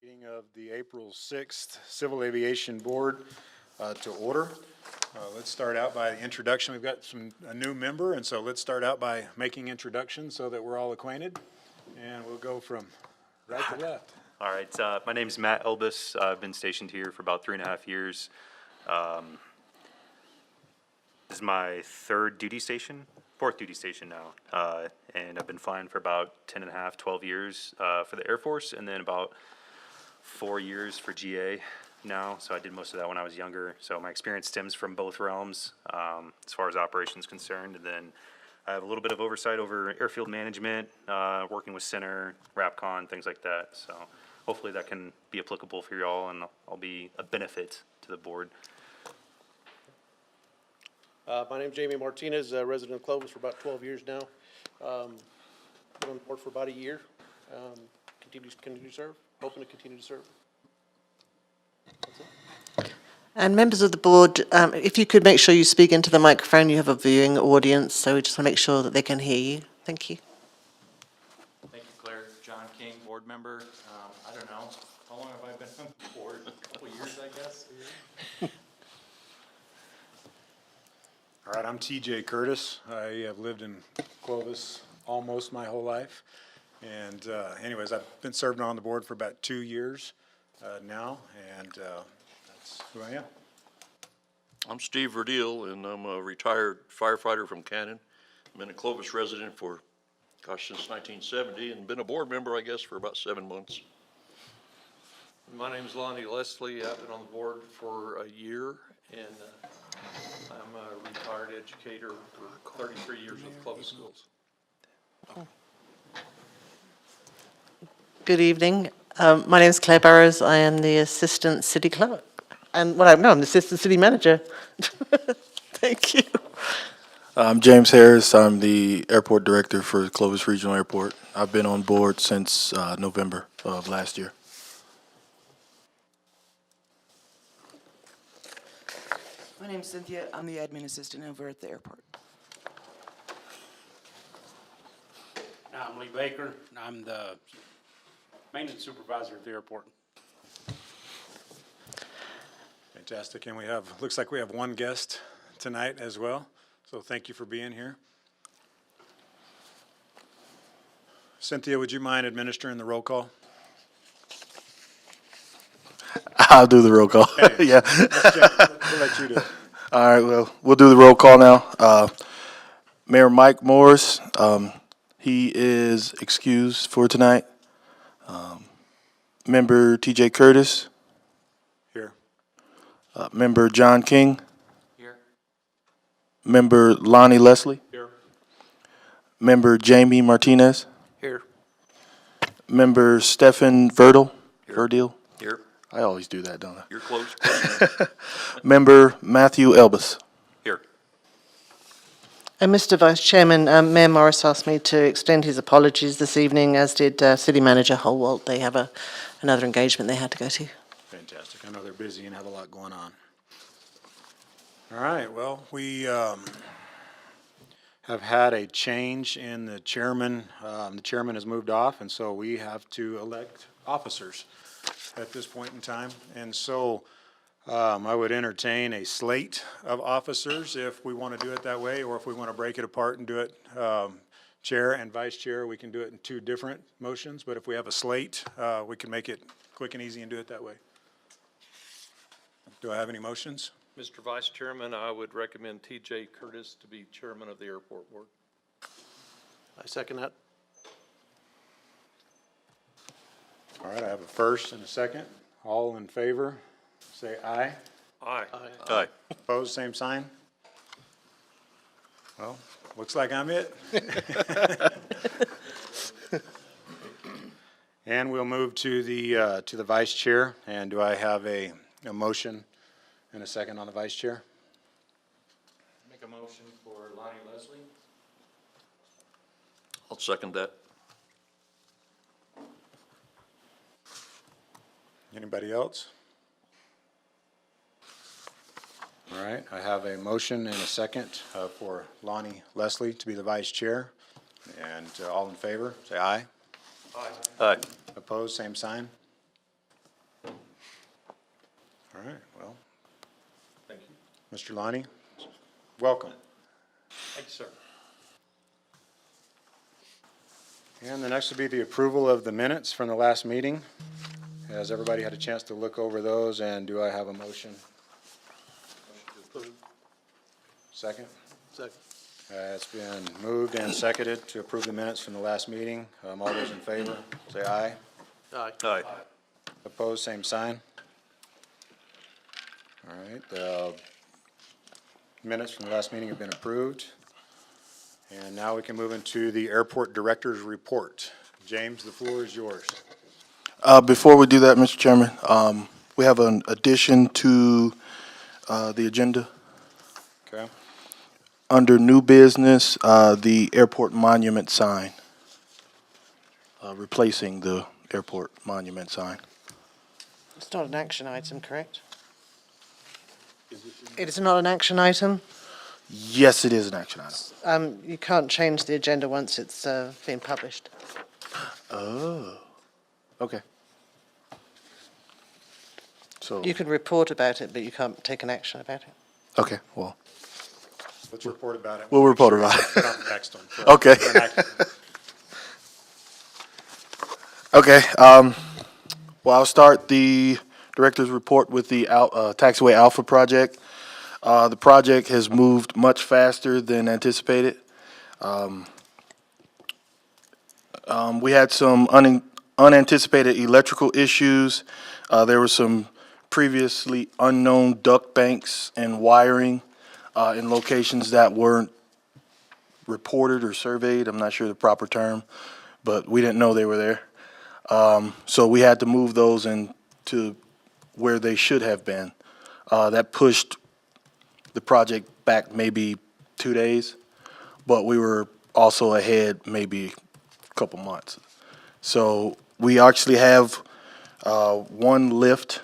Meeting of the April 6th Civil Aviation Board to order. Let's start out by the introduction. We've got a new member, and so let's start out by making introductions so that we're all acquainted. And we'll go from right to left. All right, my name's Matt Elbis. I've been stationed here for about 3.5 years. This is my fourth duty station now. And I've been flying for about 10.5, 12 years for the Air Force, and then about 4 years for GA now. So I did most of that when I was younger. So my experience stems from both realms as far as operations concerned. And then I have a little bit of oversight over airfield management, working with Center, RAPCON, things like that. So hopefully that can be applicable for you all, and I'll be a benefit to the board. My name's Jamie Martinez, resident of Clovis for about 12 years now. Been on the board for about a year. Continue to serve, hoping to continue to serve. That's it. And members of the board, if you could make sure you speak into the microphone, you have a viewing audience, so we just want to make sure that they can hear you. Thank you. Thank you, Claire. John King, board member. I don't know, how long have I been on the board? A couple years, I guess? All right, I'm TJ Curtis. I have lived in Clovis almost my whole life. And anyways, I've been serving on the board for about 2 years now, and that's who I am. I'm Steve Verdeel, and I'm a retired firefighter from Cannon. I've been a Clovis resident for, since 1970, and been a board member, I guess, for about 7 months. My name's Lonnie Leslie. I've been on the board for a year, and I'm a retired educator for 33 years with Clovis Schools. Good evening. My name is Claire Burrows. I am the assistant city clerk. And, I'm the assistant city manager. Thank you. I'm James Harris. I'm the airport director for Clovis Regional Airport. I've been on board since November of last year. My name's Cynthia. I'm the admin assistant over at the airport. I'm Lee Baker, and I'm the maintenance supervisor at the airport. Fantastic, and looks like we have one guest tonight as well, so thank you for being here. Cynthia, would you mind administering the roll call? I'll do the roll call. Hey, Yeah. We'll let you do it. All right, well, we'll do the roll call now. Mayor Mike Morris, he is excused for tonight. Member TJ Curtis. Here. Member John King. Here. Member Lonnie Leslie. Here. Member Jamie Martinez. Here. Member Stephen Verdeel. Here. I always do that, don't I? You're close. Member Matthew Elbis. Here. And Mr. Vice Chairman, Mayor Morris asked me to extend his apologies this evening, as did City Manager Holwalt. They have another engagement they had to go to. Fantastic. I know they're busy and have a lot going on. All right, well, we have had a change in the chairman. The chairman has moved off, and so we have to elect officers at this point in time. And so I would entertain a slate of officers if we want to do it that way, or if we want to break it apart and do it chair and vice chair, we can do it in 2 different motions. But if we have a slate, we can make it quick and easy and do it that way. Do I have any motions? Mr. Vice Chairman, I would recommend TJ Curtis to be chairman of the airport board. I second that. All right, I have a first and a second. All in favor, say aye. Aye. Aye. Opposed, same sign. Well, looks like I'm it. And we'll move to the vice chair. And do I have a motion and a second on the vice chair? Make a motion for Lonnie Leslie. I'll second that. Anybody else? All right, I have a motion and a second for Lonnie Leslie to be the vice chair. And all in favor, say aye. Aye. Opposed, same sign. All right, well, Thank you. Mr. Lonnie, welcome. Thank you, sir. And the next would be the approval of the minutes from the last meeting. Has everybody had a chance to look over those, and do I have a motion? Second? Second. It's been moved and seconded to approve the minutes from the last meeting. All those in favor, say aye. Aye. Aye. Opposed, same sign. All right, the minutes from the last meeting have been approved. And now we can move into the airport director's report. James, the floor is yours. Before we do that, Mr. Chairman, we have an addition to the agenda. Okay? Under new business, the airport monument sign, replacing the airport monument sign. It's not an action item, correct? It is not an action item. Yes, it is an action item. You can't change the agenda once it's been published. Oh, okay. So, You can report about it, but you can't take an action about it. okay, well, Let's report about it. We'll report Make sure about it's it. put on the next one. Okay. okay. Well, I'll start the director's report with the Taxiway Alpha project. The project has moved much faster than anticipated. We had some unanticipated electrical issues. There were some previously unknown duct banks and wiring in locations that weren't reported or surveyed. I'm not sure the proper term, but we didn't know they were there. So we had to move those into where they should have been. That pushed the project back maybe 2 days, but we were also ahead maybe a couple months. So we actually have one lift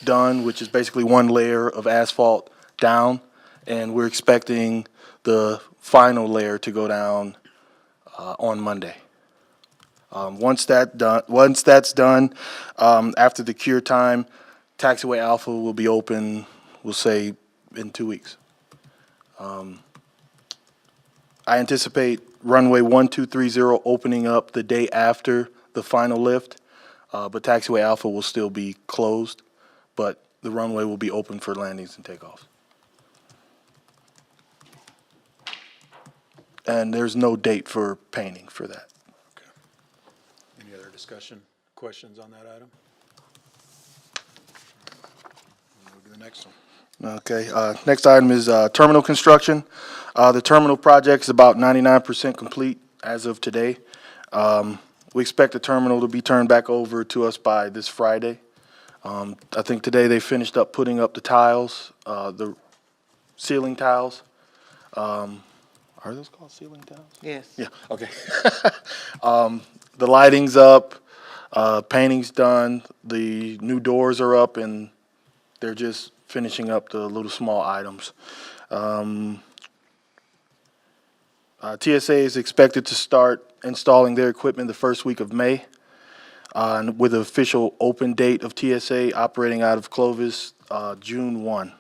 done, which is basically one layer of asphalt down, and we're expecting the final layer to go down on Monday. Once that's done, after the cure time, Taxiway Alpha will be open, we'll say, in 2 weeks. I anticipate runway 1230 opening up the day after the final lift, but Taxiway Alpha will still be closed, but the runway will be open for landings and takeoffs. And there's no date for painting for that. Any other discussion, questions on that item? We'll move to the next one. Okay, next item is terminal construction. The terminal project is about 99% complete as of today. We expect the terminal to be turned back over to us by this Friday. I think today they finished up putting up the tiles, the ceiling tiles. Are those called ceiling tiles? Yes. Yeah, okay. The lighting's up, painting's done, the new doors are up, and they're just finishing up the little small items. TSA is expected to start installing their equipment the first week of May, with an official open date of TSA operating out of Clovis, June 1.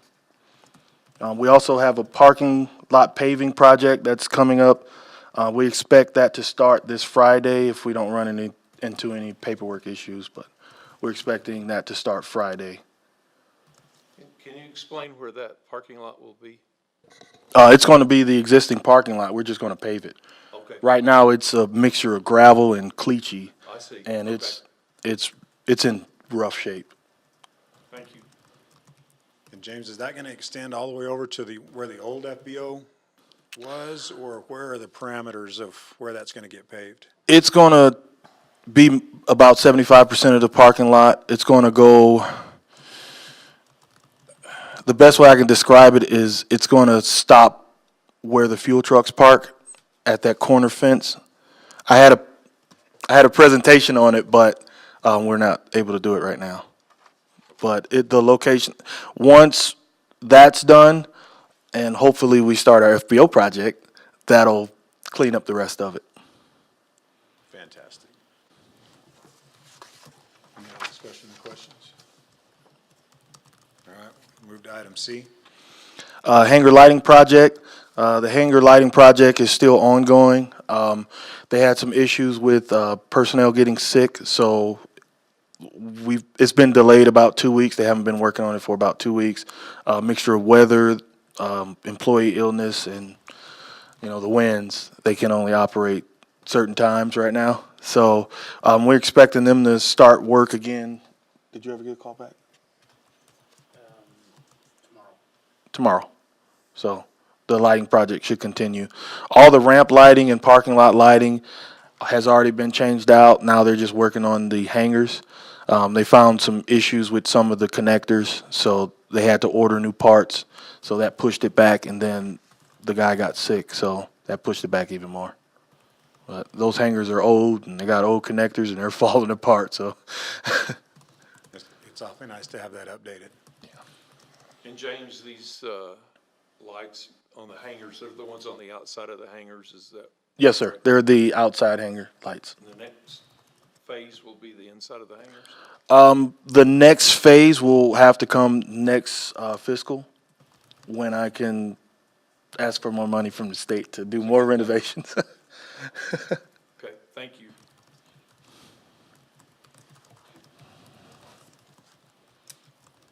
We also have a parking lot paving project that's coming up. We expect that to start this Friday if we don't run into any paperwork issues, but we're expecting that to start Friday. Can you explain where that parking lot will be? It's going to be the existing parking lot. We're just going to pave it. Okay. Right now, it's a mixture of gravel and cleachy, I see. and Okay. it's in rough shape. Thank you. And James, is that going to extend all the way over to where the old FBO was, or where are the parameters of where that's going to get paved? It's going to be about 75% of the parking lot. It's going to go, the best way I can describe it is it's going to stop where the fuel trucks park at that corner fence. I had a presentation on it, but we're not able to do it right now. But the location, once that's done, and hopefully we start our FBO project, that'll clean up the rest of it. Fantastic. Any other discussion or questions? All right, move to item C. Hangar lighting project. The hangar lighting project is still ongoing. They had some issues with personnel getting sick, so it's been delayed about 2 weeks. They haven't been working on it for about 2 weeks. Mixture of weather, employee illness, and the winds. They can only operate certain times right now. So we're expecting them to start work again. Did you ever get a call back? Tomorrow. So the lighting project should continue. All the ramp lighting and parking lot lighting has already been changed out. Now they're just working on the hangars. They found some issues with some of the connectors, so they had to order new parts. So that pushed it back, and then the guy got sick, so that pushed it back even more. But those hangars are old, and they got old connectors, and they're falling apart, so. It's awfully nice to have that updated. And James, these lights on the hangars, they're the ones on the outside of the hangars, is that Yes, sir. They're the outside hangar lights. the next phase will be the inside of the hangars? The next phase will have to come next fiscal, when I can ask for more money from the state to do more renovations. Okay, thank you.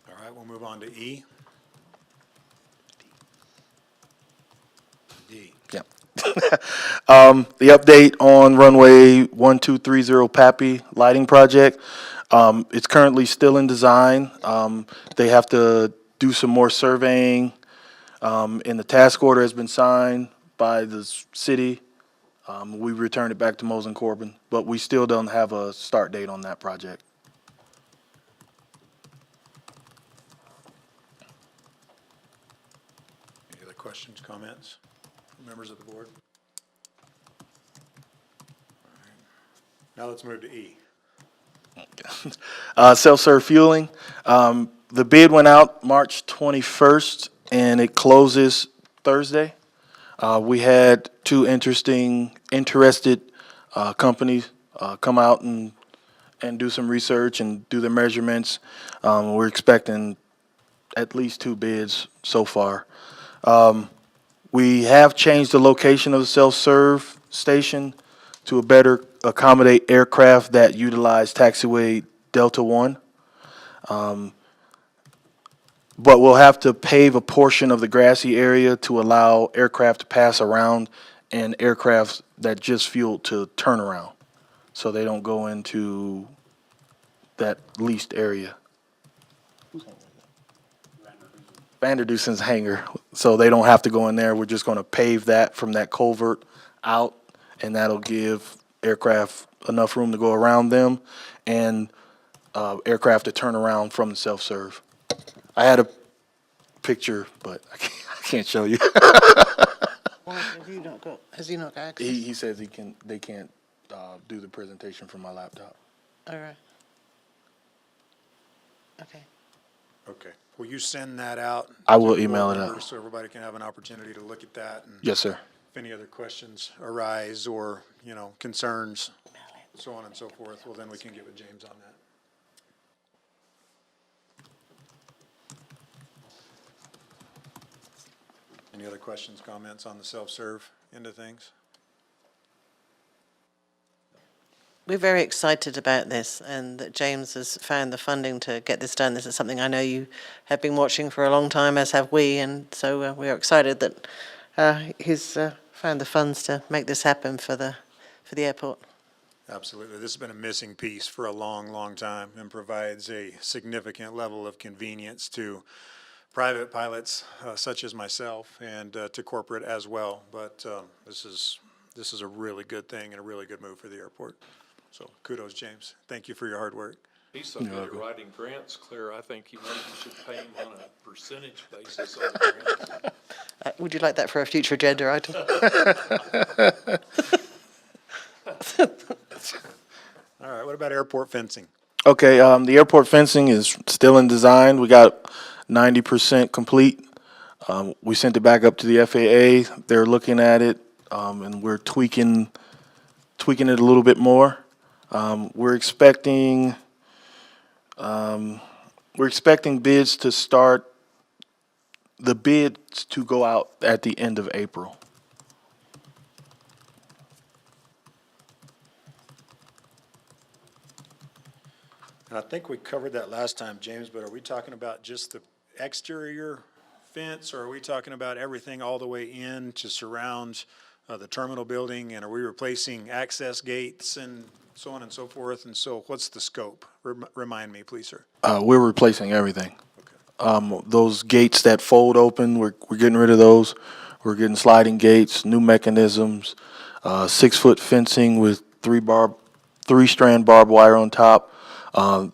All right, we'll move on to E. D. Yep. The update on runway 1230 Pappy lighting project. It's currently still in design. They have to do some more surveying. And the task order has been signed by the city. We returned it back to Mose and Corbin, but we still don't have a start date on that project. Any other questions, comments, from members of the board? All right. Now let's move to E. Self-serve fueling. The bid went out March 21st, and it closes Thursday. We had two interested companies come out and do some research and do the measurements. We're expecting at least 2 bids so far. We have changed the location of the self-serve station to better accommodate aircraft that utilize taxiway Delta One. But we'll have to pave a portion of the grassy area to allow aircraft to pass around and aircraft that just fuel to turn around, so they don't go into that leased area. Vanderdusen's hangar, so they don't have to go in there. We're just going to pave that from that culvert out, and that'll give aircraft enough room to go around them and aircraft to turn around from the self-serve. I had a picture, but I can't show you. Why have you not got, has he not got access? He says they can't do the presentation from my laptop. All right. Okay. Okay. Will you send that out? I will to email board it out. members so everybody can have an opportunity to look at that? And Yes, sir. if any other questions arise or, concerns, so on and so forth, well, then we can get with James on that. Any other questions, comments on the self-serve end of things? We're very excited about this, and that James has found the funding to get this done. This is something I know you have been watching for a long time, as have we, and so we are excited that he's found the funds to make this happen for the airport. Absolutely. This has been a missing piece for a long, long time and provides a significant level of convenience to private pilots such as myself and to corporate as well. But this is a really good thing and a really good move for the airport. So kudos, James. Thank you for your hard work. He's so good at writing grants, Claire, I think you should pay him on a percentage basis on the grants. Would you like that for a future agenda item? All right, what about airport fencing? Okay, the airport fencing is still in design. We got 90% complete. We sent it back up to the FAA. They're looking at it, and we're tweaking it a little bit more. We're expecting We're expecting bids to start, the bids to go out at the end of April. And I think we covered that last time, James, but are we talking about just the exterior fence, or are we talking about everything all the way in to surround the terminal building? And are we replacing access gates and so on and so forth? And so what's the scope? Remind me, please, sir. We're replacing everything. Okay. Those gates that fold open, we're getting rid of those. We're getting sliding gates, new mechanisms, 6-foot fencing with three-strand barbed wire on top.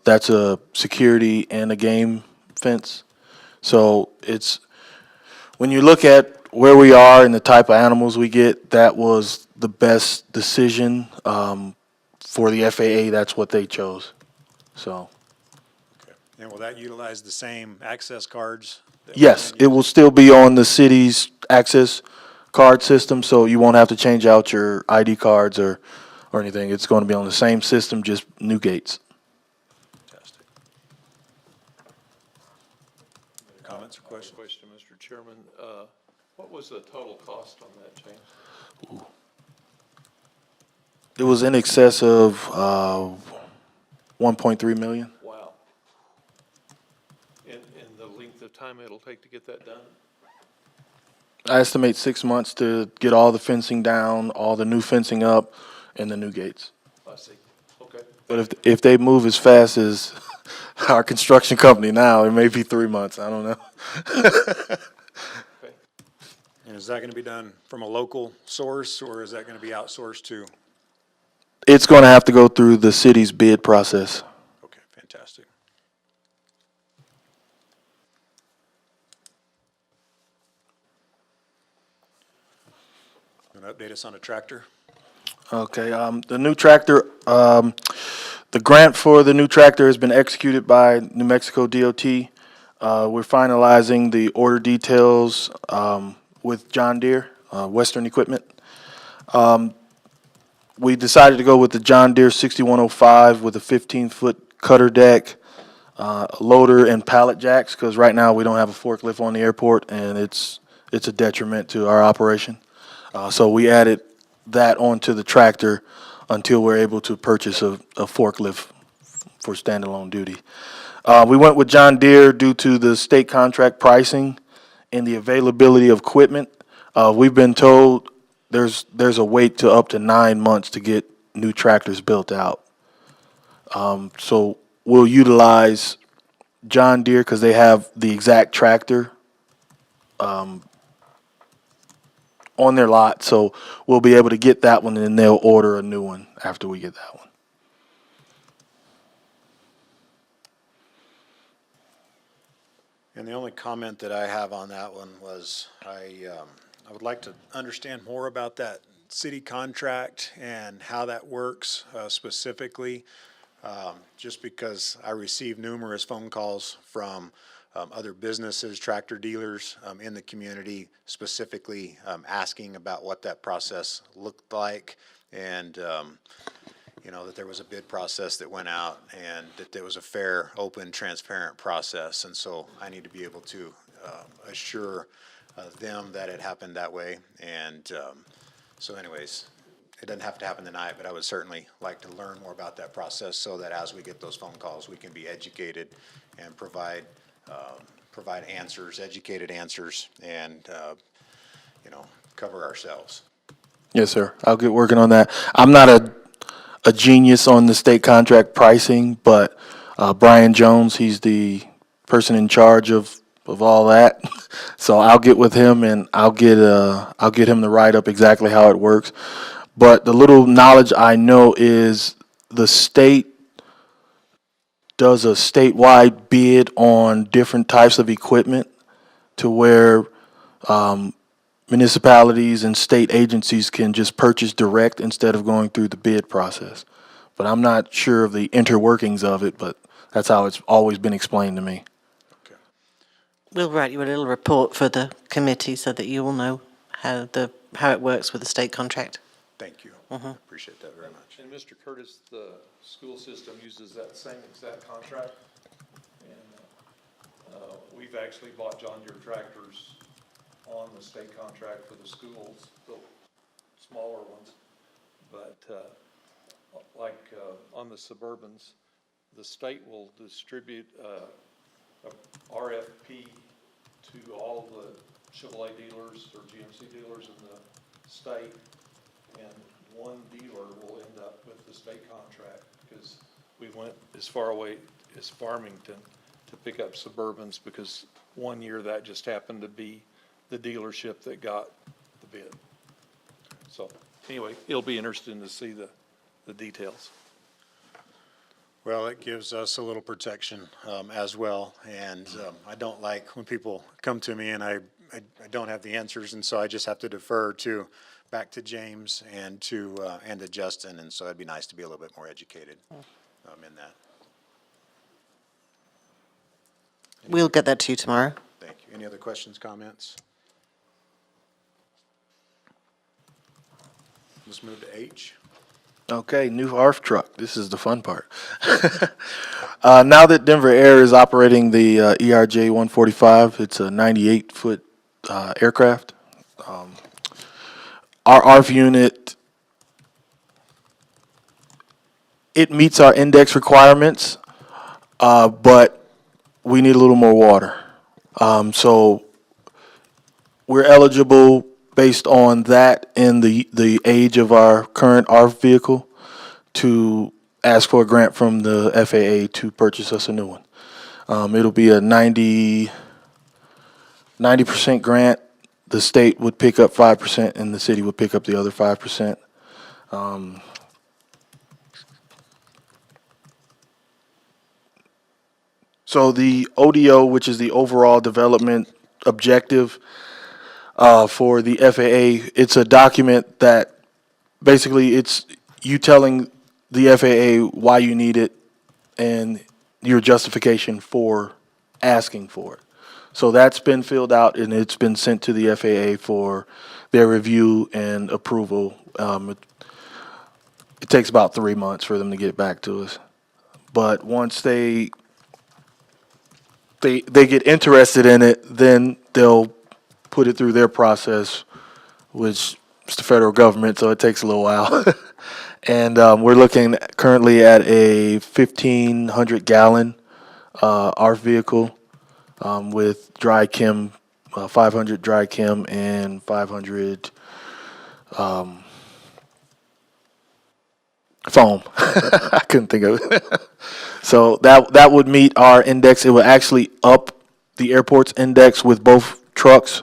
That's a security and a game fence. So it's, when you look at where we are and the type of animals we get, that was the best decision. For the FAA, that's what they chose. So, Okay. And will that utilize the same access cards? that we've yes, been it will still be on the city's access card system, so you won't have to change out your ID cards or anything. It's going to be on the same system, just new gates. Fantastic. Comments or questions? Question, Mr. Chairman. What was the total cost on that, James? It was in excess of 1.3 million. Wow. And the length of time it'll take to get that done? I estimate 6 months to get all the fencing down, all the new fencing up, and the new gates. I see. Okay. But if they move as fast as our construction company now, it may be 3 months. I don't know. Okay. And is that going to be done from a local source, or is that going to be outsourced to? It's going to have to go through the city's bid process. Okay, fantastic. Want to update us on a tractor? Okay, the new tractor, the grant for the new tractor has been executed by New Mexico DOT. We're finalizing the order details with John Deere, Western Equipment. We decided to go with the John Deere 6105 with a 15-foot cutter deck, loader, and pallet jacks, because right now we don't have a forklift on the airport, and it's a detriment to our operation. So we added that onto the tractor until we're able to purchase a forklift for standalone duty. We went with John Deere due to the state contract pricing and the availability of equipment. We've been told there's a wait to up to 9 months to get new tractors built out. So we'll utilize John Deere because they have the exact tractor on their lot. So we'll be able to get that one, and then they'll order a new one after we get that one. And the only comment that I have on that one was I would like to understand more about that city contract and how that works specifically, just because I received numerous phone calls from other businesses, tractor dealers in the community, specifically asking about what that process looked like, and you know, that there was a bid process that went out and that there was a fair, open, transparent process. And so I need to be able to assure them that it happened that way. And so anyways, it doesn't have to happen tonight, but I would certainly like to learn more about that process so that as we get those phone calls, we can be educated and provide answers, educated answers, and, you know, cover ourselves. Yes, sir. I'll get working on that. I'm not a genius on the state contract pricing, but Brian Jones, he's the person in charge of all that. So I'll get with him and I'll get him to write up exactly how it works. But the little knowledge I know is the state does a statewide bid on different types of equipment to where municipalities and state agencies can just purchase direct instead of going through the bid process. But I'm not sure of the interworkings of it, but that's how it's always been explained to me. Okay. We'll write you a little report for the committee so that you will know how it works with the state contract. Thank you. Appreciate that very much. And Mr. Curtis, the school system uses that same exact contract? And We've actually bought John Deere tractors on the state contract for the schools, the smaller ones. But on the Suburbans, the state will distribute a RFP to all the Chevrolet dealers or GMC dealers in the state, and one dealer will end up with the state contract, because we went as far away as Farmington to pick up Suburbans, because one year that just happened to be the dealership that got the bid. So anyway, it'll be interesting to see the details. Well, it gives us a little protection as well, and I don't like when people come to me and I don't have the answers, and so I just have to defer back to James and to Justin, and so it'd be nice to be a little bit more educated in that. We'll get that to you tomorrow. Thank you. Any other questions, comments? Let's move to H. Okay, new ARF truck. This is the fun part. Now that Denver Air is operating the ERJ 145, it's a 98-foot aircraft. Our ARF unit, it meets our index requirements, but we need a little more water. So we're eligible based on that and the age of our current ARF vehicle to ask for a grant from the FAA to purchase us a new one. It'll be a 90% grant. The state would pick up 5% and the city would pick up the other 5%. So the ODO, which is the overall development objective, for the FAA, it's a document that basically it's you telling the FAA why you need it and your justification for asking for it. So that's been filled out and it's been sent to the FAA for their review and approval. It takes about 3 months for them to get back to us. But once they get interested in it, then they'll put it through their process, which is the federal government, so it takes a little while. And we're looking currently at a 1,500-gallon ARF vehicle with dry chem, 500 dry chem and 500 foam. I couldn't think of it. So that would meet our index. It would actually up the airport's index with both trucks.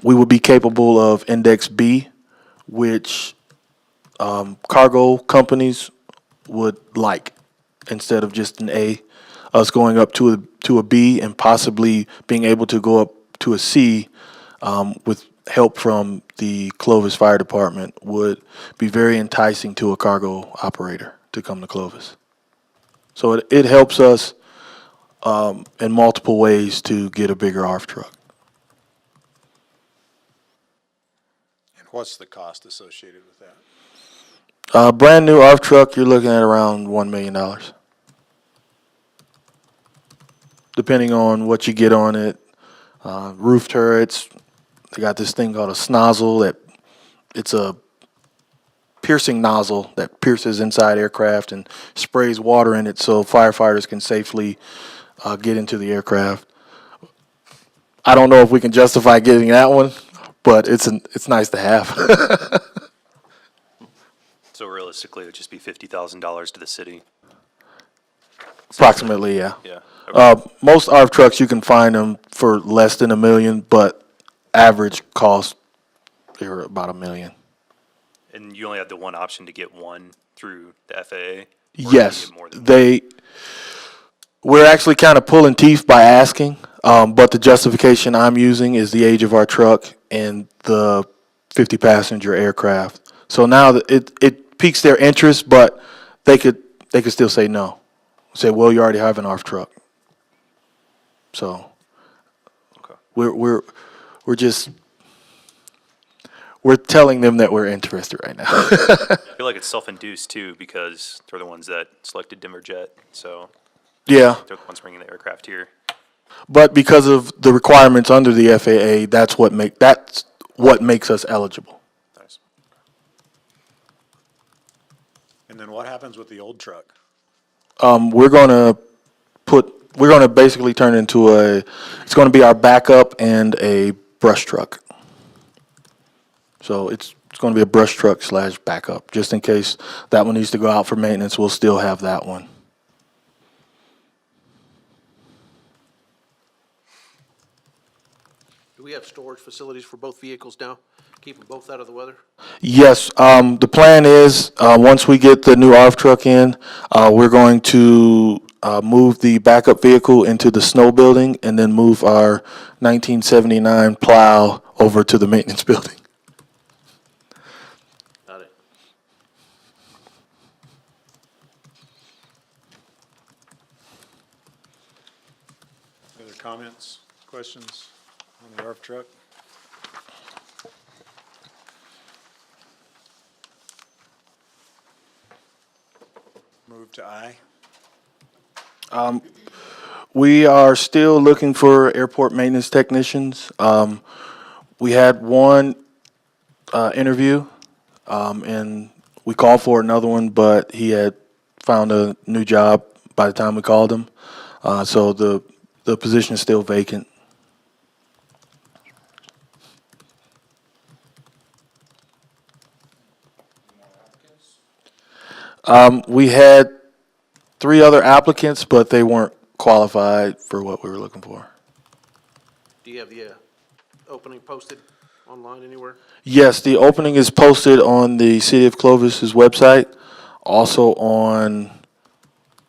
We would be capable of Index B, which cargo companies would like, instead of just an A. Us going up to a B and possibly being able to go up to a C with help from the Clovis Fire Department would be very enticing to a cargo operator to come to Clovis. So it helps us in multiple ways to get a bigger ARF truck. What's the cost associated with that? Brand new ARF truck, you're looking at around $1 million. Depending on what you get on it. Roof turrets, they got this thing called a snozzle it's a piercing nozzle that pierces inside aircraft and sprays water in it so firefighters can safely get into the aircraft. I don't know if we can justify getting that one, but it's nice to have. So realistically, it would just be $50,000 to the city. Approximately, yeah. Yeah. Most ARF trucks, you can find them for less than $1 million, but average cost, they're about $1 million. And you only have the one option to get one through the FAA? Or can you Yes, get more than one? we're actually kind of pulling teeth by asking, but the justification I'm using is the age of our truck and the 50-passenger aircraft. So now it piques their interest, but they could still say no. Say, well, you already have an ARF truck. So Okay. we're telling them that we're interested right now. I feel like it's self-induced too, because they're the ones that selected Denver Jet, so Yeah. they're the ones bringing the aircraft here. But because of the requirements under the FAA, that's what makes us eligible. Nice. And then what happens with the old truck? We're gonna basically turn it into it's gonna be our backup and a brush truck. So it's gonna be a brush truck / backup, just in case that one needs to go out for maintenance, we'll still have that one. Do we have storage facilities for both vehicles now? Keep them both out of the weather? Yes, the plan is, once we get the new ARF truck in, we're going to, move the backup vehicle into the snow building and then move our 1979 plow over to the maintenance building. Got it. Other comments, questions on the ARF truck? Move to I. We are still looking for airport maintenance technicians. We had one interview, and we called for another one, but he had found a new job by the time we called him. So the position is still vacant. We had 3 other applicants, but they weren't qualified for what we were looking for. Do you have the opening posted online anywhere? Yes, the opening is posted on the City of Clovis's website, also on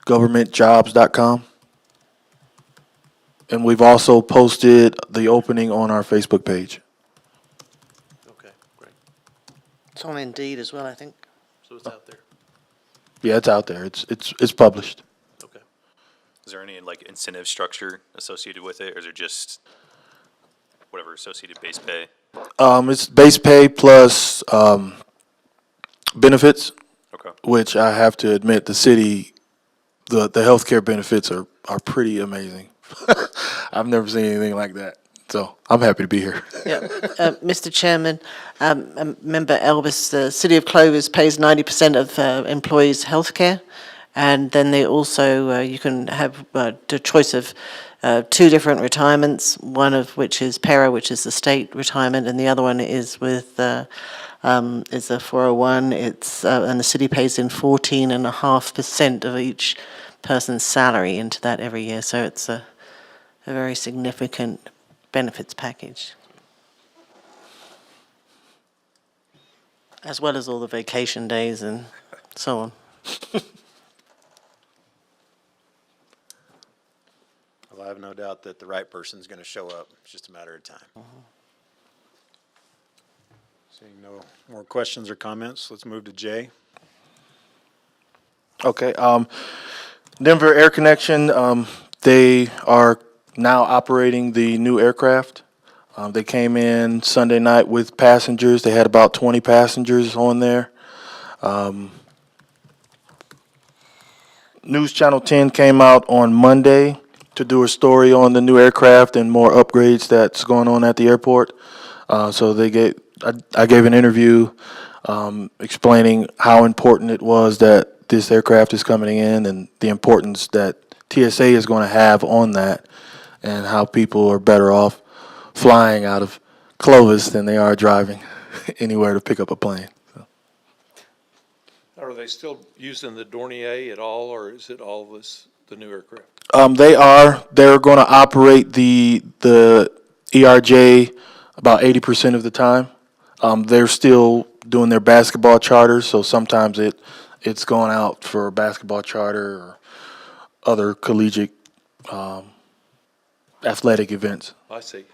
governmentjobs.com. And we've also posted the opening on our Facebook page. Okay, great. It's on Indeed as well, I think. So it's out there. Yeah, it's out there. It's published. Okay. Is there any like incentive structure associated with it, or is it just whatever associated base pay? It's base pay plus benefits, Okay. which I have to admit the city, the healthcare benefits are pretty amazing. I've never seen anything like that. So I'm happy to be here. Yeah. Mr. Chairman, Member Elvis, the City of Clovis pays 90% of employees' healthcare, and then they also, you can have the choice of 2 different retirements, one of which is PERA, which is the state retirement, and the other one is with is a 401. It's and the city pays in 14.5% of each person's salary into that every year. So it's a very significant benefits package, as well as all the vacation days and so on. Well, I have no doubt that the right person's gonna show up. It's just a matter of time. Seeing no more questions or comments, let's move to J. Okay. Denver Air Connection, they are now operating the new aircraft. They came in Sunday night with passengers. They had about 20 passengers on there. News Channel 10 came out on Monday to do a story on the new aircraft and more upgrades that's going on at the airport. So I gave an interview explaining how important it was that this aircraft is coming in and the importance that TSA is going to have on that, and how people are better off flying out of Clovis than they are driving anywhere to pick up a plane. So. Are they still using the Dornier at all, or is it all the new aircraft? They're going to operate the ERJ about 80% of the time. They're still doing their basketball charters, so sometimes it's going out for a basketball charter or other collegiate athletic events. I see.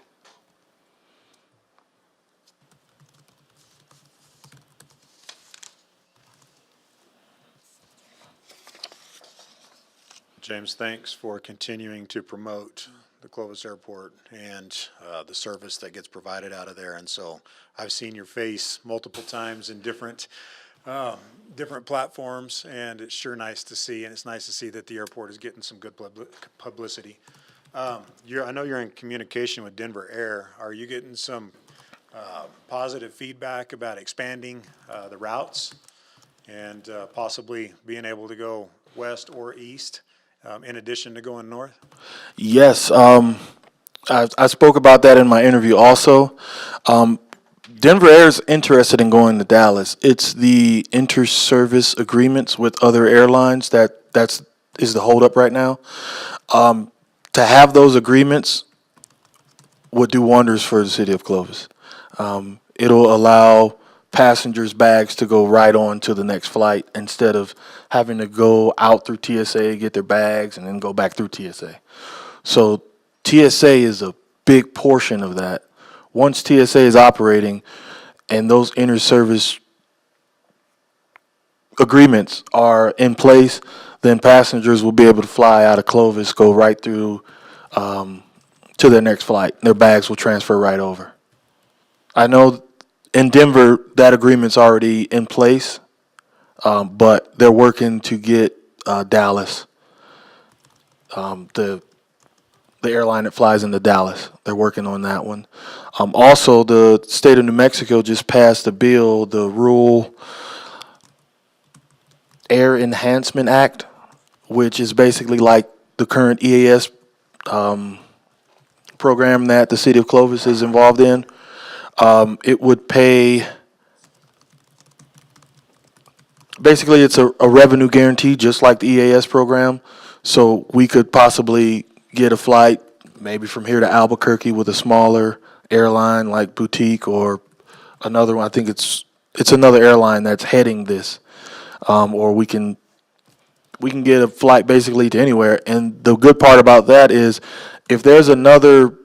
James, thanks for continuing to promote the Clovis Airport and the service that gets provided out of there. And so I've seen your face multiple times in different platforms, and it's sure nice to see. And it's nice to see that the airport is getting some good publicity. I know you're in communication with Denver Air. Are you getting some positive feedback about expanding the routes and possibly being able to go west or east in addition to going north? Yes, I spoke about that in my interview also. Denver Air is interested in going to Dallas. It's the inter-service agreements with other airlines that's is the holdup right now. To have those agreements would do wonders for the city of Clovis. It'll allow passengers' bags to go right on to the next flight instead of having to go out through TSA, get their bags, and then go back through TSA. So TSA is a big portion of that. Once TSA is operating and those inter-service agreements are in place, then passengers will be able to fly out of Clovis, go right through to their next flight. Their bags will transfer right over. I know in Denver that agreement's already in place, but they're working to get Dallas, the airline that flies into Dallas. They're working on that one. Also, the state of New Mexico just passed a bill, the Rural Air Enhancement Act, which is basically like the current EAS program that the city of Clovis is involved in. It would pay, basically it's a revenue guarantee just like the EAS program. So we could possibly get a flight maybe from here to Albuquerque with a smaller airline like Boutique or another one. I think it's another airline that's heading this. Or we can get a flight basically to anywhere. And the good part about that is if there's another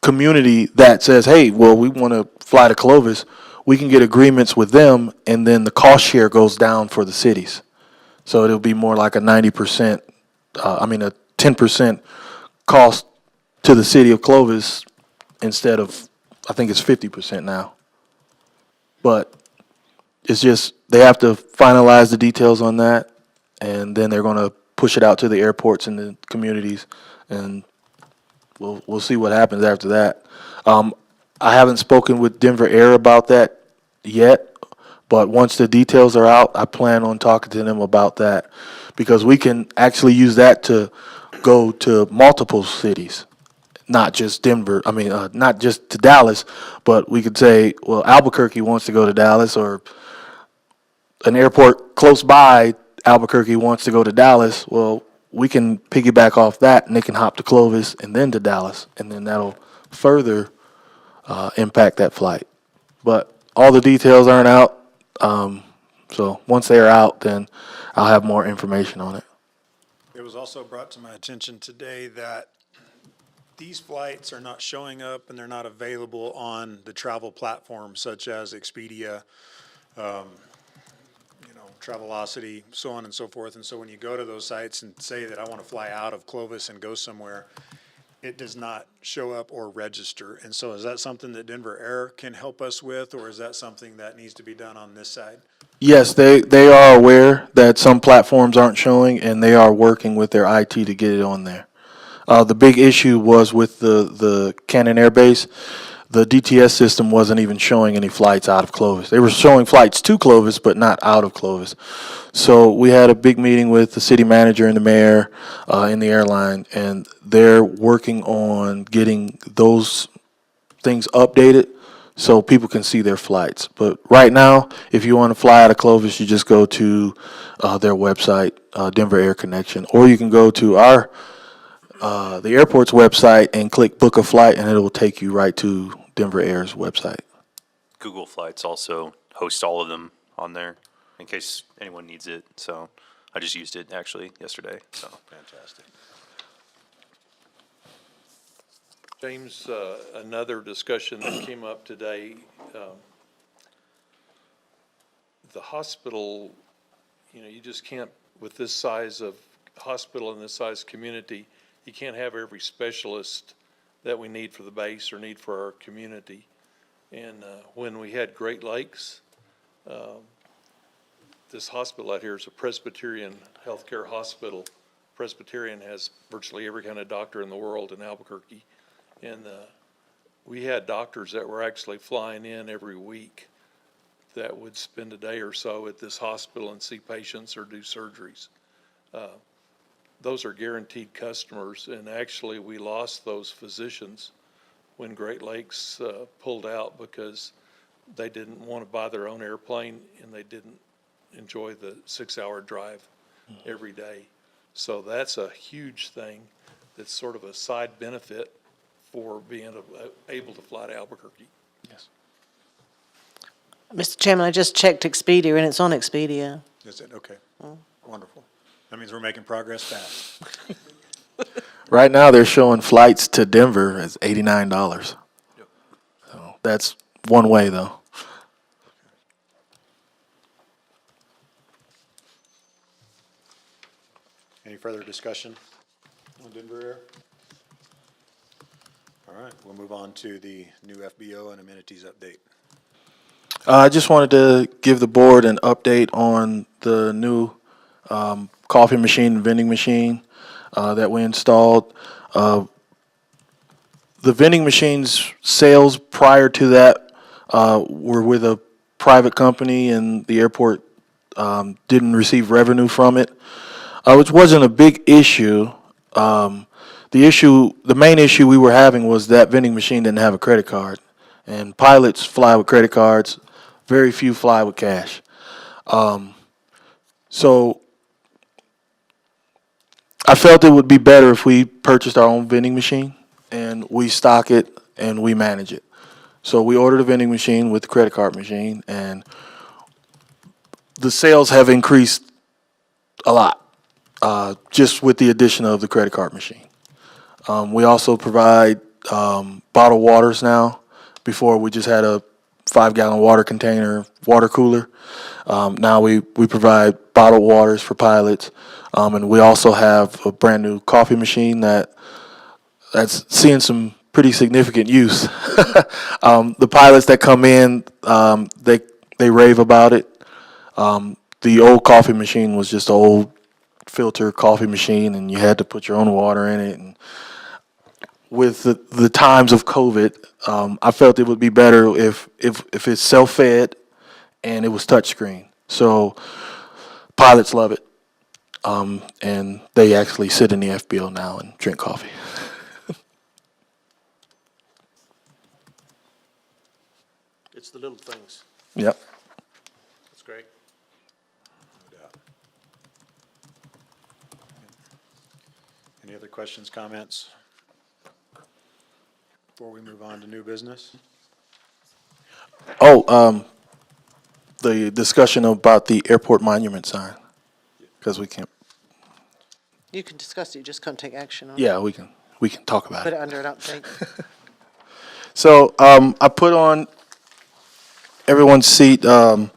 community that says, hey, well, we want to fly to Clovis, we can get agreements with them, and then the cost share goes down for the cities. So it'll be more like a 90%, a 10% cost to the city of Clovis instead of, I think it's 50% now. But it's just, they have to finalize the details on that, and then they're going to push it out to the airports and the communities, and we'll see what happens after that. I haven't spoken with Denver Air about that yet, but once the details are out, I plan on talking to them about that because we can actually use that to go to multiple cities, not just Denver. Not just to Dallas, but we could say, well, Albuquerque wants to go to Dallas, or an airport close by Albuquerque wants to go to Dallas. Well, we can piggyback off that, and they can hop to Clovis and then to Dallas, and then that'll further impact that flight. But all the details aren't out, so once they are out, then I'll have more information on it. It was also brought to my attention today that these flights are not showing up and they're not available on the travel platforms such as Expedia, Travelocity, so on and so forth. And so when you go to those sites and say that I want to fly out of Clovis and go somewhere, it does not show up or register. And so is that something that Denver Air can help us with, or is that something that needs to be done on this side? Yes, they are aware that some platforms aren't showing, and they are working with their IT to get it on there. The big issue was with the Cannon Air Base. The DTS system wasn't even showing any flights out of Clovis. They were showing flights to Clovis, but not out of Clovis. So we had a big meeting with the city manager and the mayor in the airline, and they're working on getting those things updated so people can see their flights. But right now, if you want to fly out of Clovis, you just go to their website, Denver Air Connection, or you can go to the airport's website and click book a flight, and it will take you right to Denver Air's website. Google Flights also host all of them on there in case anyone needs it. So I just used it actually yesterday. So Fantastic. James, another discussion that came up today, the hospital, you just can't, with this size of hospital and this size community, you can't have every specialist that we need for the base or need for our community. And when we had Great Lakes, this hospital out here is a Presbyterian healthcare hospital, Presbyterian has virtually every kind of doctor in the world in Albuquerque. And we had doctors that were actually flying in every week that would spend a day or so at this hospital and see patients or do surgeries. Those are guaranteed customers, and actually we lost those physicians when Great Lakes pulled out because they didn't want to buy their own airplane and they didn't enjoy the 6-hour drive every day. So that's a huge thing. That's sort of a side benefit for being able to fly to Albuquerque. Yes. Mr. Chairman, I just checked Expedia and it's on Expedia. Is it? Okay. Wonderful. That means we're making progress fast. Right now, they're showing flights to Denver as $89. So that's one way, though. Any further discussion on Denver Air? All right, we'll move on to the new FBO and amenities update. I just wanted to give the board an update on the new coffee machine and vending machine that we installed. The vending machines sales prior to that were with a private company, and the airport didn't receive revenue from it, which wasn't a big issue. The main issue we were having was that vending machine didn't have a credit card, and pilots fly with credit cards. Very few fly with cash. So I felt it would be better if we purchased our own vending machine and we stock it and we manage it. So we ordered a vending machine with the credit card machine, and the sales have increased a lot just with the addition of the credit card machine. We also provide bottled waters now. Before we just had a 5-gallon water container, water cooler. Now we provide bottled waters for pilots, and we also have a brand new coffee machine that's seeing some pretty significant use. The pilots that come in, they rave about it. The old coffee machine was just an old filter coffee machine, and you had to put your own water in it. And with the times of COVID, I felt it would be better if it's self-fed and it was touchscreen. So pilots love it, and they actually sit in the FBO now and drink coffee. It's the little things. Yep. That's great. No doubt. Any other questions, comments? Before we move on to new business? Oh, the discussion about the airport monument sign, because we can't. You can discuss it, you just can't take action on it. Yeah, we can talk about Put it. it under an update. So I put on everyone's seat a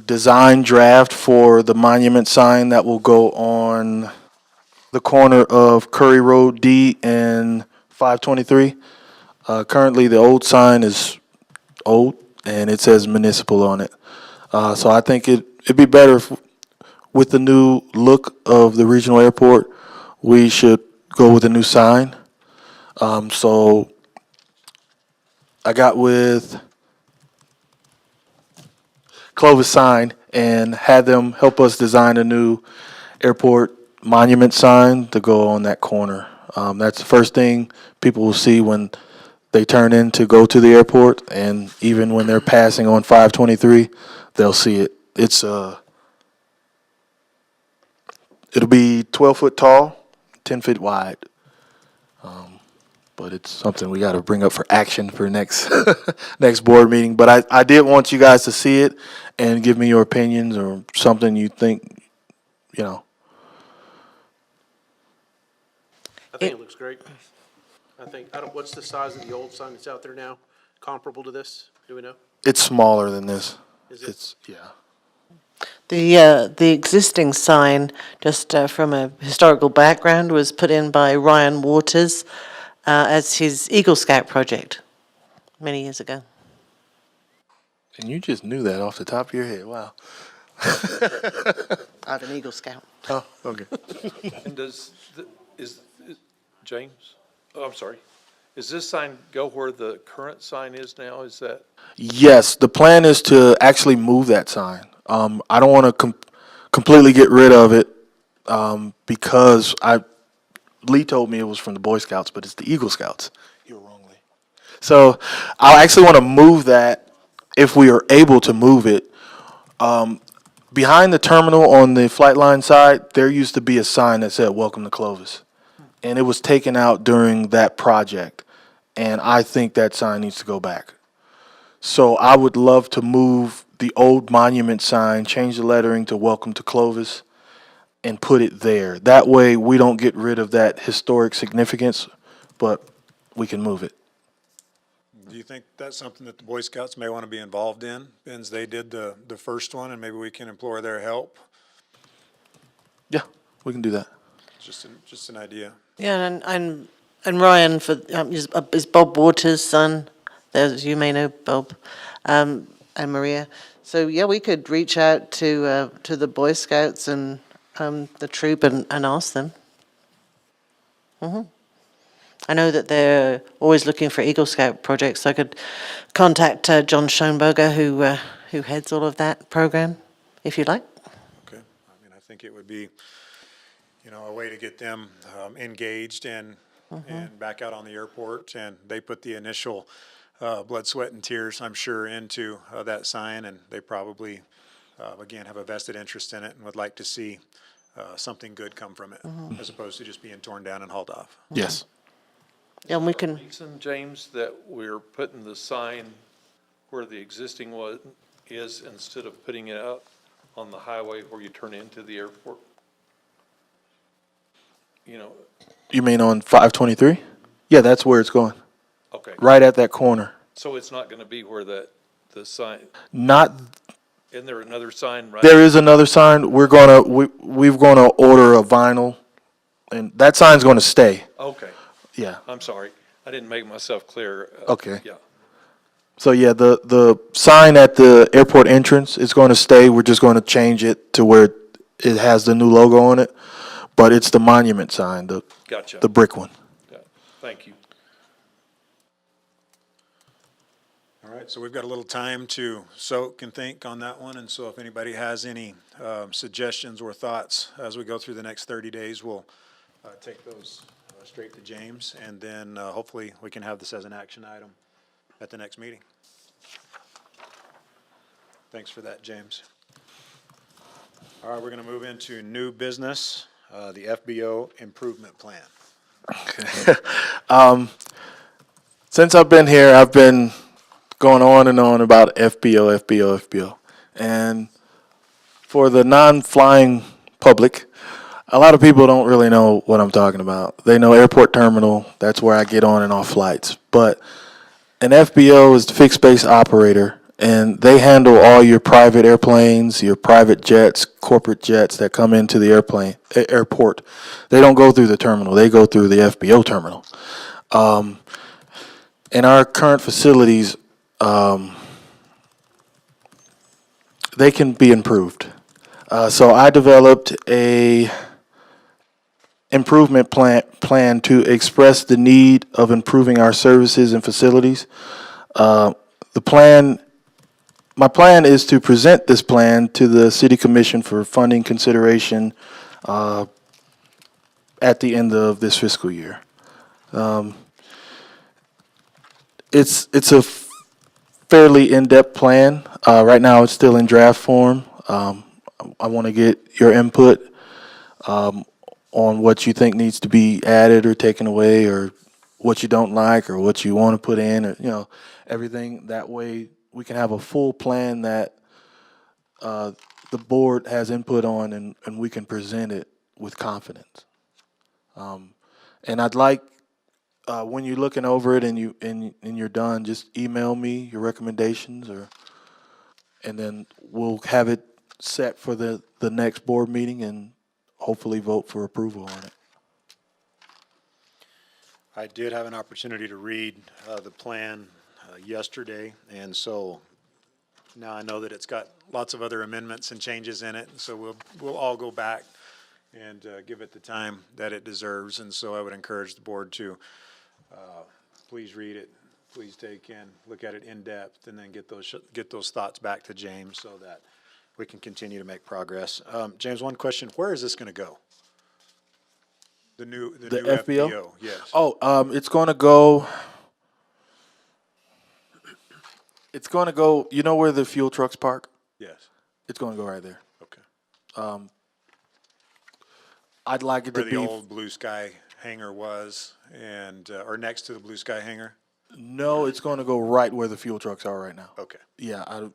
design draft for the monument sign that will go on the corner of Curry Road D and 523. Currently, the old sign is old, and it says municipal on it. So I think it'd be better if, with the new look of the regional airport, we should go with a new sign. So I got with Clovis Sign and had them help us design a new airport monument sign to go on that corner. That's the first thing people will see when they turn in to go to the airport, and even when they're passing on 523, they'll see it. It'll be 12 foot tall, 10 feet wide. But it's something we got to bring up for action for next next board meeting. But I did want you guys to see it and give me your opinions or something you think, you know. I think it looks great. What's the size of the old sign that's out there now? Comparable to this? Do we know? It's smaller than this. Is it? It's, yeah. The existing sign, just from a historical background, was put in by Ryan Waters as his Eagle Scout project many years ago. And you just knew that off the top of your head. Wow. I'm an Eagle Scout. Oh, okay. And James, oh, I'm sorry, is this sign go where the current sign is now? Is that, Yes, the plan is to actually move that sign. I don't want to completely get rid of it, because Lee told me it was from the Boy Scouts, but it's the Eagle Scouts. You're wrong, Lee. So I actually want to move that if we are able to move it. Behind the terminal on the flight line side, there used to be a sign that said "Welcome to Clovis," and it was taken out during that project. And I think that sign needs to go back. So I would love to move the old monument sign, change the lettering to "Welcome to Clovis," and put it there. That way, we don't get rid of that historic significance, but we can move it. Do you think that's something that the Boy Scouts may want to be involved in, since they did the first one, and maybe we can implore their help? Yeah, we can do that. Just an idea. Yeah, and Ryan is Bob Waters' son. There's, you may know Bob, and Maria. So yeah, we could reach out to the Boy Scouts and the troop and ask them. I know that they're always looking for Eagle Scout projects. I could contact John Schoenberger, who heads all of that program, if you like. Okay. I mean, I think it would be, a way to get them engaged and back out on the airport. And they put the initial blood, sweat, and tears, I'm sure, into that sign. And they probably, again, have a vested interest in it and would like to see something good come from it, as opposed to just being torn down and hauled off. Yes. Yeah, and we can. reason, James, that we're putting the sign where the existing one is instead of putting it out on the highway where you turn into the airport? You mean on 523? Yeah, that's where it's going. Okay, Right at that corner. so it's not gonna be where the sign, Not, isn't there another sign right? there is another sign. We're gonna order a vinyl, and that sign's gonna stay. Okay, Yeah. I'm sorry, I didn't make myself clear. Okay. Yeah, So yeah, the sign at the airport entrance is going to stay. We're just going to change it to where it has the new logo on it, but it's the monument sign, gotcha. the brick one. Yeah, thank you. All right, so we've got a little time to soak and think on that one, and so if anybody has any suggestions or thoughts as we go through the next 30 days, we'll take those straight to James, and then hopefully we can have this as an action item at the next meeting. Thanks for that, James. All right, we're going to move into new business, the FBO improvement plan. Since I've been here, I've been going on and on about FBO. And for the non-flying public, a lot of people don't really know what I'm talking about. They know airport terminal, that's where I get on and off flights. But an FBO is the fixed base operator, and they handle all your private airplanes, your private jets, corporate jets that come into the airport. They don't go through the terminal, they go through the FBO terminal. In our current facilities, they can be improved. So I developed a improvement plan to express the need of improving our services and facilities. My plan is to present this plan to the City Commission for funding consideration at the end of this fiscal year. It's a fairly in-depth plan. Right now, it's still in draft form. I want to get your input on what you think needs to be added or taken away, or what you don't like, or what you want to put in, or everything. That way, we can have a full plan that the board has input on, and we can present it with confidence. And I'd like, when you're looking over it and you're done, just email me your recommendations, and then we'll have it set for the next board meeting and hopefully vote for approval on it. I did have an opportunity to read the plan yesterday, and so Now I know that it's got lots of other amendments and changes in it, and so we'll all go back and give it the time that it deserves. And so I would encourage the board to please read it, please look at it in depth, and then get those thoughts back to James so that we can continue to make progress. James, one question: where is this going to go? The new FBO? FBO, yes. Oh, it's gonna go. It's gonna go. You know where the fuel trucks park? Yes. It's gonna go right there. Okay. I'd like it Where to the be. old Blue Sky hangar was, and or next to the Blue Sky hangar. No, it's gonna go right where the fuel trucks are right now. Okay. Yeah,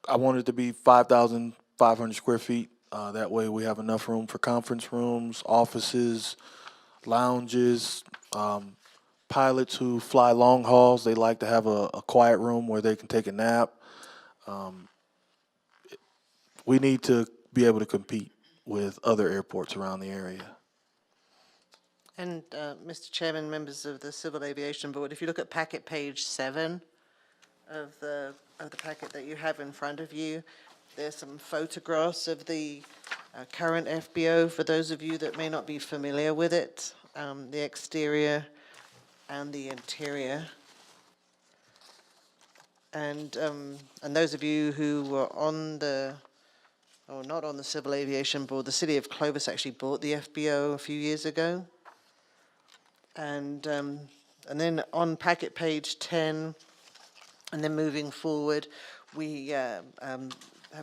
I want it to be 5,500 square feet. That way we have enough room for conference rooms, offices, lounges. Pilots who fly long hauls, they like to have a quiet room where they can take a nap. We need to be able to compete with other airports around the area. And, Mr. Chairman, members of the Civil Aviation Board, if you look at packet page 7 of the packet that you have in front of you, there's some photographs of the current FBO for those of you that may not be familiar with it, the exterior and the interior. And those of you who were on not on the Civil Aviation Board, the City of Clovis actually bought the FBO a few years ago. And then on packet page 10, and then moving forward, we have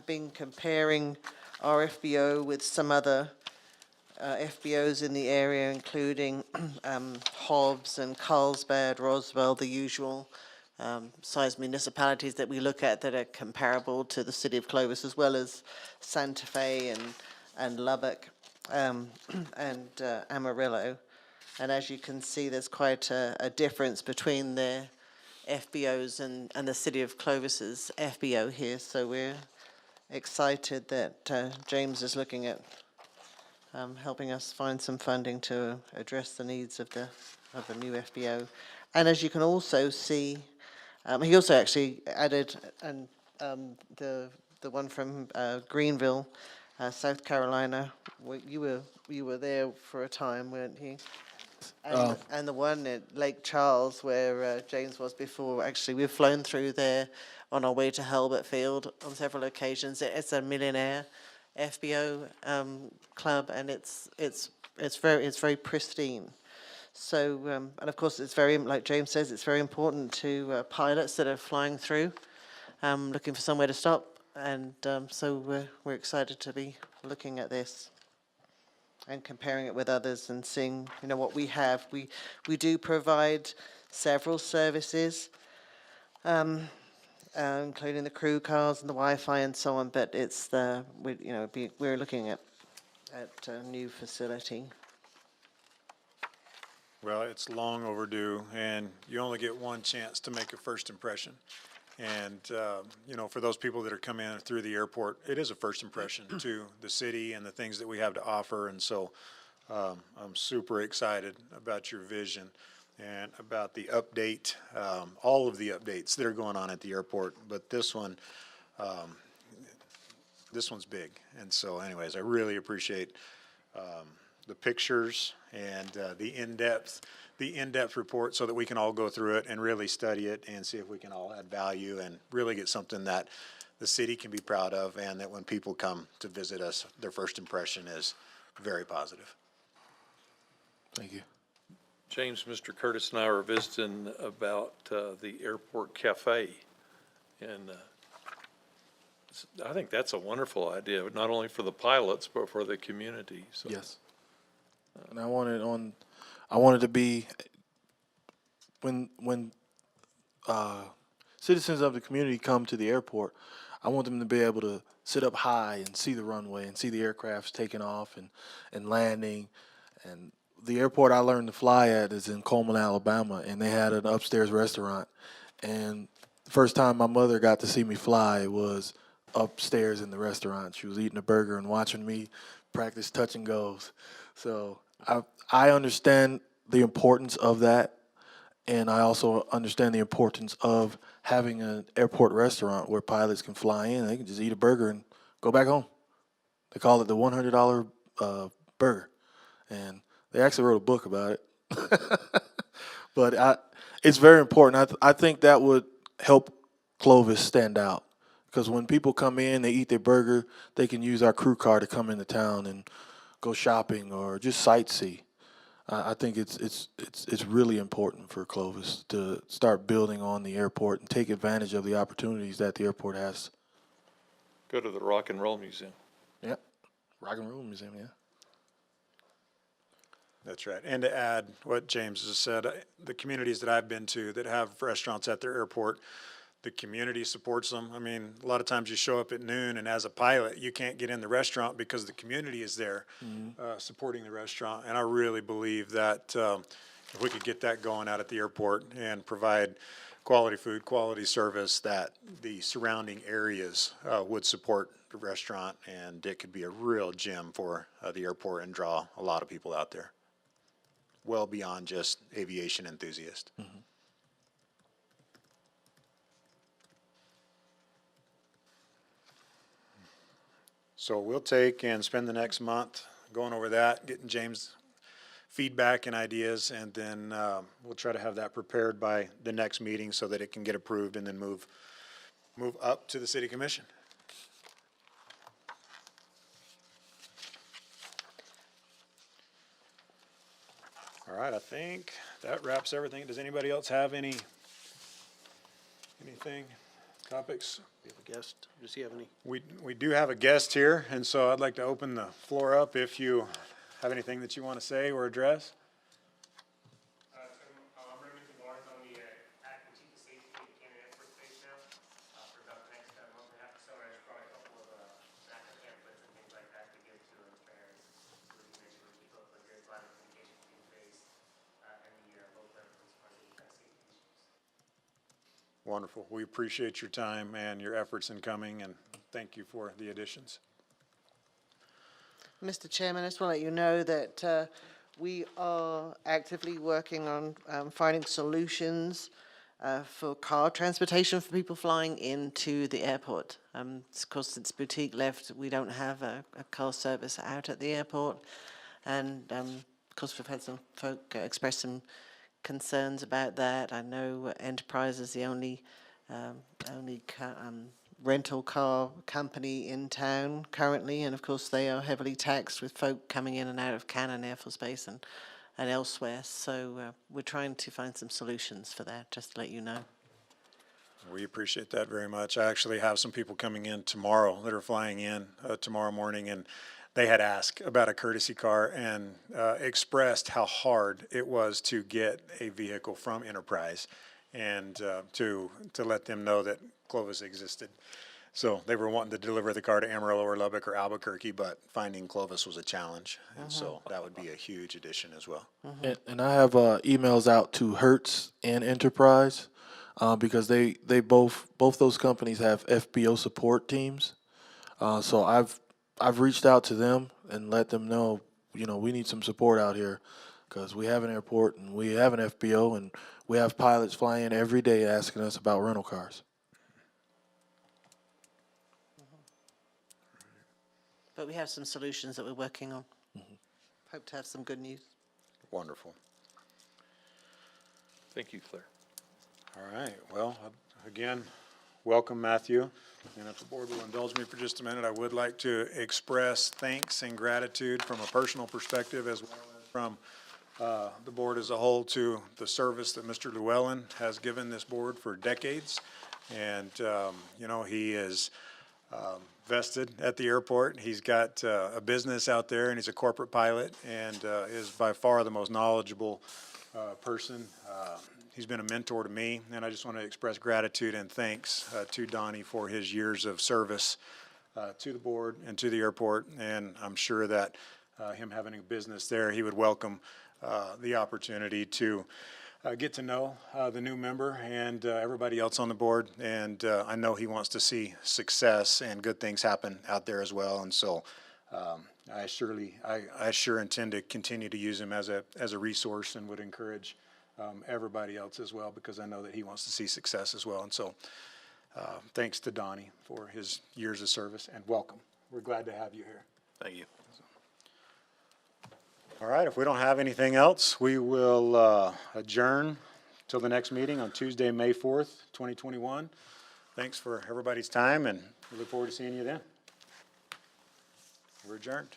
been comparing our FBO with some other FBOs in the area, including Hobbs and Carlsbad, Roswell, the usual size municipalities that we look at that are comparable to the City of Clovis, as well as Santa Fe and Lubbock and Amarillo. And as you can see, there's quite a difference between their FBOs and the City of Clovis's FBO here. So we're excited that James is looking at helping us find some funding to address the needs of the new FBO. And as you can also see, he also actually added the one from Greenville, South Carolina. You were there for a time, weren't you? And the one at Lake Charles where James was before, actually, we've flown through there on our way to Halbert Field on several occasions. It's a millionaire FBO club, and it's very pristine. So, and of course, it's very, like James says, it's very important to pilots that are flying through, looking for somewhere to stop. And so we're excited to be looking at this and comparing it with others and seeing, what we have. We do provide several services, including the crew cars and the Wi-Fi and so on. But it's we're looking at a new facility. Well, it's long overdue, and you only get one chance to make a first impression. And, for those people that are coming in through the airport, it is a first impression to the city and the things that we have to offer. And so I'm super excited about your vision and about the update, all of the updates that are going on at the airport. But this one's big. And so anyways, I really appreciate the pictures and the in-depth report so that we can all go through it and really study it and see if we can all add value and really get something that the city can be proud of, and that when people come to visit us, their first impression is very positive. Thank you. James, Mr. Curtis and I were visiting about the airport cafe, and I think that's a wonderful idea, not only for the pilots, but for the community. So. Yes. And I wanted to be, when citizens of the community come to the airport, I want them to be able to sit up high and see the runway and see the aircrafts taking off and landing. And the airport I learned to fly at is in Coleman, Alabama, and they had an upstairs restaurant. And the first time my mother got to see me fly was upstairs in the restaurant. She was eating a burger and watching me practice touch and goes. So I understand the importance of that, And I also understand the importance of having an airport restaurant where pilots can fly in. They can just eat a burger and go back home. They call it the $100 burger. And they actually wrote a book about it. It's very important. I think that would help Clovis stand out. Because when people come in, they eat their burger, they can use our crew car to come into town and go shopping or just sightsee. I think it's really important for Clovis to start building on the airport and take advantage of the opportunities that the airport has. Go to the Rock and Roll Museum. Yep, Rock and Roll Museum, yeah. That's right. And to add what James has said, the communities that I've been to that have restaurants at their airport, the community supports them. I mean, a lot of times you show up at noon and as a pilot, you can't get in the restaurant because the community is there supporting the restaurant. And I really believe that if we could get that going out at the airport and provide quality food, quality service, that the surrounding areas would support the restaurant, and it could be a real gem for the airport and draw a lot of people out there. Well beyond just aviation enthusiasts. Mm-hmm. So we'll take and spend the next month going over that, getting James' feedback and ideas, and then we'll try to have that prepared by the next meeting so that it can get approved and then move up to the city commission. All right, I think that wraps everything. Does anybody else have anything, topics? We have a guest. Does he have any? We do have a guest here, and so I'd like to open the floor up if you have anything that you want to say or address. I'm Raymond Barnes on the acting chief of safety at Cannon Airport Base now for about the next month and a half or so. I just brought a couple of active pamphlets and things like that to give to parents so we can make sure we keep up a good line of communication between base and the local airports on the safety issues. Wonderful. We appreciate your time and your efforts in coming, and thank you for the additions. Mr. Chairman, I just want to let you know that we are actively working on finding solutions for car transportation for people flying into the airport. Of course, since Boutique left, we don't have a car service out at the airport. And of course, we've had some folk express some concerns about that. I know Enterprise is the only rental car company in town currently, and of course they are heavily taxed with folk coming in and out of Cannon Air Force Base and elsewhere. So we're trying to find some solutions for that, just to let you know. We appreciate that very much. I actually have some people coming in tomorrow that are flying in tomorrow morning, and they had asked about a courtesy car and expressed how hard it was to get a vehicle from Enterprise and to let them know that Clovis existed. So they were wanting to deliver the car to Amarillo or Lubbock or Albuquerque, but finding Clovis was a challenge. And so that would be a huge addition as well. And I have emails out to Hertz and Enterprise because they both those companies have FBO support teams. So I've reached out to them and let them know, we need some support out here because we have an airport and we have an FBO and we have pilots flying in every day asking us about rental cars. But we have some solutions that we're working on. Hope to have some good news. Wonderful. Thank you, Claire. All right. Well, again, welcome, Matthew. And if the board will indulge me for just a minute, I would like to express thanks and gratitude from a personal perspective as well as from the board as a whole to the service that Mr. Llewellyn has given this board for decades. And, he is vested at the airport. He's got a business out there, and he's a corporate pilot, and is by far the most knowledgeable person. He's been a mentor to me, and I just want to express gratitude and thanks to Donnie for his years of service to the board and to the airport. And I'm sure that him having a business there, he would welcome the opportunity to get to know the new member and everybody else on the board. And I know he wants to see success and good things happen out there as well. And so I sure intend to continue to use him as a resource and would encourage everybody else as well, because I know that he wants to see success as well. And so, thanks to Donnie for his years of service, and welcome. We're glad to have you here. Thank you. All right, if we don't have anything else, we will adjourn till the next meeting on Tuesday, May 4th, 2021. Thanks for everybody's time, and we look forward to seeing you then. We're adjourned.